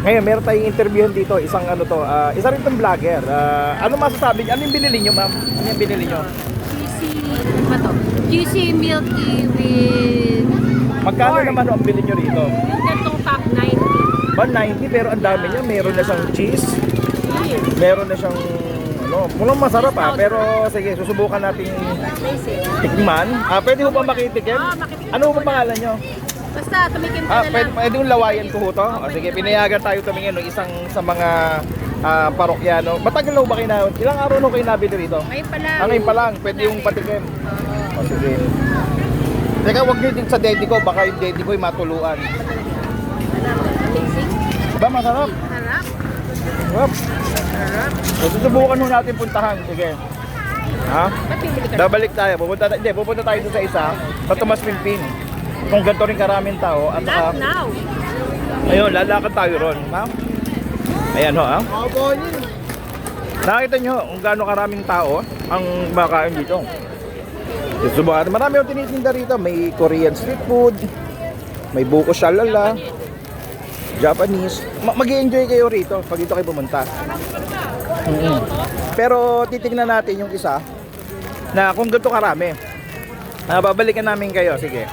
Ngayon, meron tayong interviewin dito, isang ano to, isa rin tong vlogger. Ano masasabi niyo? Ano yung binili niyo, ma'am? Ano yung binili niyo? Juicy, ano ba to? Juicy milky with... Magkano pork. naman ang bili niyo rito? Yung gantong pack 90. 190 pero ang dami niya. Meron na siyang cheese, Yes. meron na siyang ano, mulang masarap pero sige, susubukan natin tikman. Pwede mo ba makitikim? Makitikim Ano po ba pangalan niyo? Basta tumikim ka na Pwede, lang. pwede yung lawayan ko ho to? Sige, pinayagan tayo tumingin, no? Isang sa mga parokyano. Matagal na ho ba kayo na? Ilang araw na ho kayo nabili rito? Ngayon pa lang. Ngayon pa lang, pwede yung patikim. Sige. Teka, huwag niyo din sa daddy ko, baka yung daddy ko yung matuluan. Amazing. Ba, masarap? Harap. Sarap. So, susubukan ho natin puntahan. Sige. Ha? Ba't bibili ka? Babalik tayo. Pupunta tayo doon sa isa. Sa Tomas Pimpin. Kung ganito rin karaming tao. At Not now. ayun, lalakad tayo ron. Ma'am? Ayan ho, ha? Nakita nyo kung gaano karaming tao ang makain dito. Susubukan. Marami yung tinitinda rito. May Korean street food. May buko shalala. Japanese. Mag-i-enjoy kayo rito pag dito kayo pumunta. Pero titignan natin yung isa na kung ganito karami. Babalikan namin kayo. Sige.